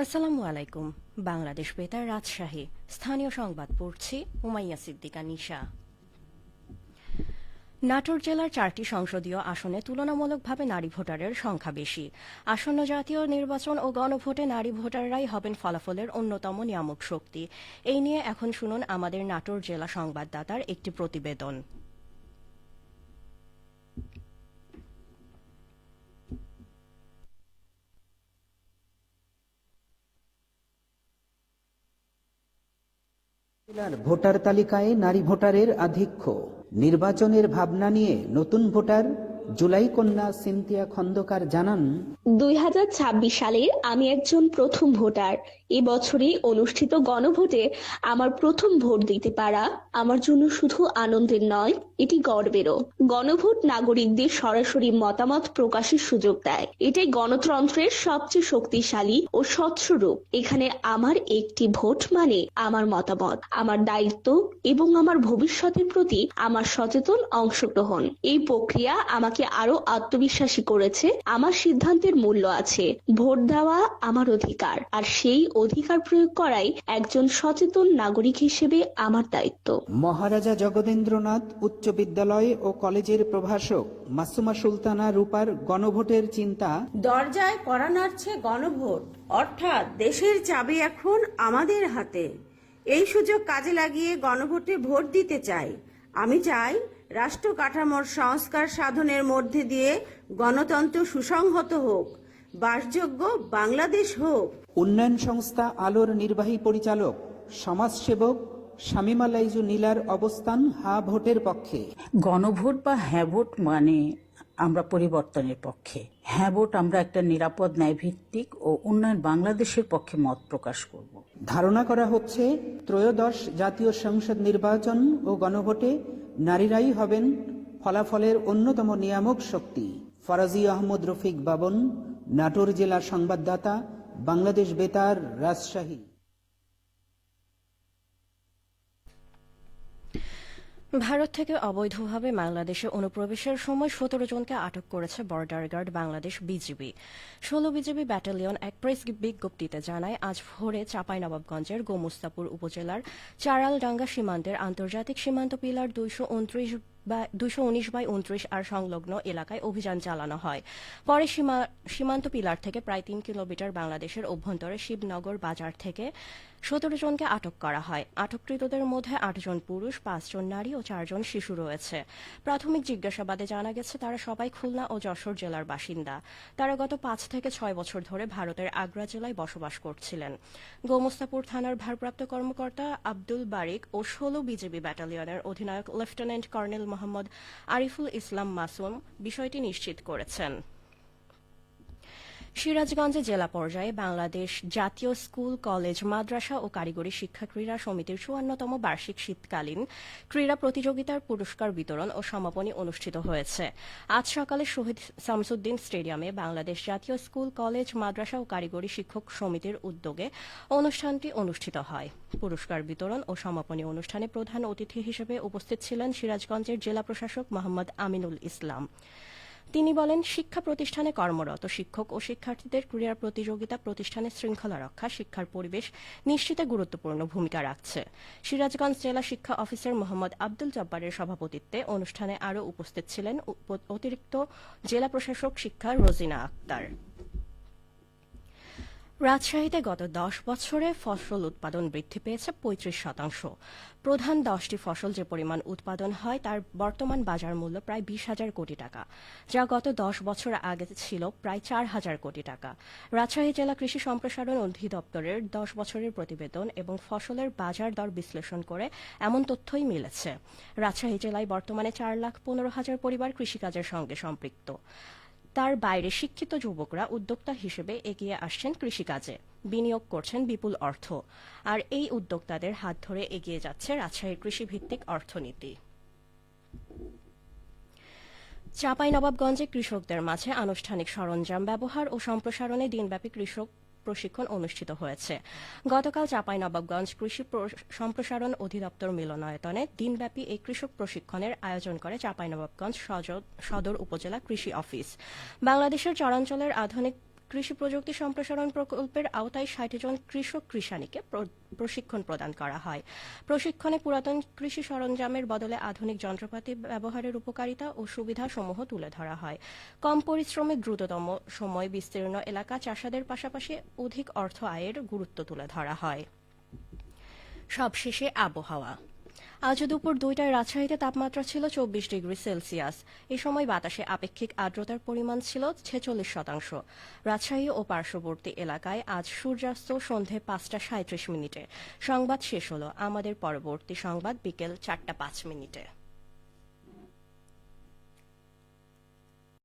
আসসালামু আলাইকুম। বাংলাদেশ বেতার রাজশাহী স্থানীয় সংবাদ পড়ছি উমাইয়া সিদ্দিকা নিশা। নাটোর জেলার 4টি সংসদীয় আসনে তুলনামূলকভাবে নারী ভোটারের সংখ্যা বেশি। আসন্ন জাতীয় নির্বাচন ও গণভোটে নারী ভোটাররাই হবেন ফলাফলের অন্যতম নিয়ামক শক্তি। এই নিয়ে এখন শুনুন আমাদের নাটোর জেলা সংবাদদাতার একটি প্রতিবেদন। জেলার ভোটার তালিকায় নারী ভোটারের আধিক্য, নির্বাচনের ভাবনা নিয়ে নতুন ভোটার জুলাই কন্যা সিনথিয়া খন্দকার জানান, 2026 সালের আমি একজন প্রথম ভোটার। এবছরই অনুষ্ঠিত গণভোটে আমার প্রথম ভোট দিতে পারা আমার জন্য শুধু আনন্দের নয়, এটি গর্বেরও। গণভোট নাগরিকদের সরাসরি মতামত প্রকাশের সুযোগ দেয়। এটাই গণতন্ত্রের সবচেয়ে শক্তিশালী ও স্বচ্ছ রূপ। এখানে আমার একটি ভোট মানে আমার মতামত, আমার দায়িত্ব এবং আমার ভবিষ্যতের প্রতি আমার সচেতন অংশগ্রহণ। এই প্রক্রিয়া আমাকে আরো আত্মবিশ্বাসী করেছে। আমার সিদ্ধান্তের মূল্য আছে। ভোট দেওয়া আমার অধিকার, আর সেই অধিকার প্রয়োগ করাই একজন সচেতন নাগরিক হিসেবে আমার দায়িত্ব। মহারাজা জগদেন্দ্রনাথ উচ্চ বিদ্যালয় ও কলেজের প্রভাষক মাসুমা সুলতানা রূপার গণভোটের চিন্তা, দরজায় কড়া নাড়ছে গণভোট, অর্থাৎ দেশের চাবি এখন আমাদের হাতে। এই সুযোগ কাজে লাগিয়ে গণভোটে ভোট দিতে চাই। আমি চাই রাষ্ট্র কাঠামোর সংস্কার সাধনের মধ্যে দিয়ে গণতন্ত্র সুসংহত হোক, বাসযোগ্য বাংলাদেশ হোক। উন্নয়ন সংস্থা আলোর নির্বাহী পরিচালক সমাজসেবক শামিমা লাইজু নীলার অবস্থান হা ভোটের পক্ষে। গণভোট বা হ্যাঁ ভোট মানে আমরা পরিবর্তনের পক্ষে, হ্যাঁ ভোট আমরা একটা নিরাপদ, ন্যায়ভিত্তিক ও উন্নয়ন বাংলাদেশের পক্ষে মত প্রকাশ করব। ধারণা করা হচ্ছে ত্রয়োদশ জাতীয় সংসদ নির্বাচন ও গণভোটে নারীরাই হবেন ফলাফলের অন্যতম নিয়ামক শক্তি। ফরাজি আহমদ রফিক বাবন, নাটোর জেলা সংবাদদাতা, বাংলাদেশ বেতার, রাজশাহী। ভারত থেকে অবৈধভাবে বাংলাদেশে অনুপ্রবেশের সময় 17 জনকে আটক করেছে border guard Bangladesh BGB. 16 BGB battalion এক প্রেস বিজ্ঞপ্তিতে জানায়, আজ ভোরে চাঁপাইনবাবগঞ্জের গোমস্তাপুর উপজেলার চারালডাঙ্গা সীমান্তের আন্তর্জাতিক সীমান্ত পিলার 219/29 আর সংলগ্ন এলাকায় অভিযান চালানো হয়। পরে সীমান্ত পিলার থেকে প্রায় 3 কিলোমিটার বাংলাদেশের অভ্যন্তরে শিবনগর বাজার থেকে 17 জনকে আটক করা হয়। আটককৃতদের মধ্যে 8 জন পুরুষ, 5 জন নারী ও 4 জন শিশু রয়েছে। প্রাথমিক জিজ্ঞাসাবাদে জানা গেছে তারা সবাই খুলনা ও যশোর জেলার বাসিন্দা। তারা গত 5 থেকে 6 বছর ধরে ভারতের আগ্রা জেলায় বসবাস করছিলেন। গোমস্তাপুর থানার ভারপ্রাপ্ত কর্মকর্তা আব্দুল বারিক ও 16 বিজিবি ব্যাটালিয়নের অধিনায়ক লেফটেন্যান্ট কর্নেল মোহাম্মদ আরিফুল ইসলাম মাসুম বিষয়টি নিশ্চিত করেছেন। সিরাজগঞ্জে জেলা পর্যায়ে বাংলাদেশ জাতীয় স্কুল, কলেজ, মাদ্রাসা ও কারিগরি শিক্ষা ক্রীড়া সমিতির 54তম বার্ষিক শীতকালীন ক্রীড়া প্রতিযোগিতার পুরস্কার বিতরণ ও সমাপনী অনুষ্ঠিত হয়েছে। আজ সকালে শহীদ শামসুদ্দিন স্টেডিয়ামে বাংলাদেশ জাতীয় স্কুল, কলেজ, মাদ্রাসা ও কারিগরি শিক্ষক সমিতির উদ্যোগে অনুষ্ঠানটি অনুষ্ঠিত হয়। পুরস্কার বিতরণ ও সমাপনী অনুষ্ঠানে প্রধান অতিথি হিসেবে উপস্থিত ছিলেন সিরাজগঞ্জের জেলা প্রশাসক মোহাম্মদ আমিনুল ইসলাম। তিনি বলেন, শিক্ষা প্রতিষ্ঠানে কর্মরত শিক্ষক ও শিক্ষার্থীদের ক্রীড়া প্রতিযোগিতা প্রতিষ্ঠানের শৃঙ্খলা রক্ষা, শিক্ষার পরিবেশ নিশ্চিতে গুরুত্বপূর্ণ ভূমিকা রাখছে। সিরাজগঞ্জ জেলা শিক্ষা অফিসার মোহাম্মদ আব্দুল জব্বারের সভাপতিত্বে অনুষ্ঠানে আরও উপস্থিত ছিলেন অতিরিক্ত জেলা প্রশাসক শিক্ষা রোজিনা আক্তার। রাজশাহীতে গত 10 বছরে ফসল উৎপাদন বৃদ্ধি পেয়েছে 35%। প্রধান 10টি ফসল যে পরিমাণ উৎপাদন হয় তার বর্তমান বাজার মূল্য প্রায় 20,000 কোটি টাকা, যা গত 10 বছর আগে ছিল প্রায় 4,000 কোটি টাকা। রাজশাহী জেলা কৃষি সম্প্রসারণ অধিদপ্তরের 10 বছরের প্রতিবেদন এবং ফসলের বাজার দর বিশ্লেষণ করে এমন তথ্যই মিলেছে। রাজশাহী জেলায় বর্তমানে 4,15,000 পরিবার কৃষিকাজের সঙ্গে সম্পৃক্ত। তার বাইরে শিক্ষিত যুবকরা উদ্যোক্তা হিসেবে এগিয়ে আসছেন কৃষিকাজে, বিনিয়োগ করছেন বিপুল অর্থ। আর এই উদ্যোক্তাদের হাত ধরে এগিয়ে যাচ্ছে রাজশাহীর কৃষিভিত্তিক অর্থনীতি। চাঁপাইনবাবগঞ্জে কৃষকদের মাঝে আনুষ্ঠানিক সরঞ্জাম ব্যবহার ও সম্প্রসারণে দিনব্যাপী কৃষক প্রশিক্ষণ অনুষ্ঠিত হয়েছে। গতকাল চাঁপাইনবাবগঞ্জ কৃষি সম্প্রসারণ অধিদপ্তর মিলনায়তনে দিনব্যাপী এই কৃষক প্রশিক্ষণের আয়োজন করে চাঁপাইনবাবগঞ্জ সদর উপজেলা কৃষি অফিস। বাংলাদেশের চরাঞ্চলের আধুনিক কৃষি প্রযুক্তি সম্প্রসারণ প্রকল্পের আওতায় 60 জন কৃষক কৃষানীকে প্রশিক্ষণ প্রদান করা হয়। প্রশিক্ষণে পুরাতন কৃষি সরঞ্জামের বদলে আধুনিক যন্ত্রপাতি ব্যবহারের উপকারিতা ও সুবিধাসমূহ তুলে ধরা হয়। কম পরিশ্রমে দ্রুততম সময় বিস্তীর্ণ এলাকা চাষাদের পাশাপাশি অধিক অর্থ আয়ের গুরুত্ব তুলে ধরা হয়। সবশেষে আবহাওয়া। আজ দুপুর 2টায় রাজশাহীতে তাপমাত্রা ছিল 24 ডিগ্রি সেলসিয়াস। এ সময় বাতাসে আপেক্ষিক আর্দ্রতার পরিমাণ ছিল 46%। রাজশাহী ও পার্শ্ববর্তী এলাকায় আজ সূর্যাস্ত সন্ধে 5টা 37 মিনিটে। সংবাদ শেষ হলো। আমাদের পরবর্তী সংবাদ বিকেল 4টা 5 মিনিটে।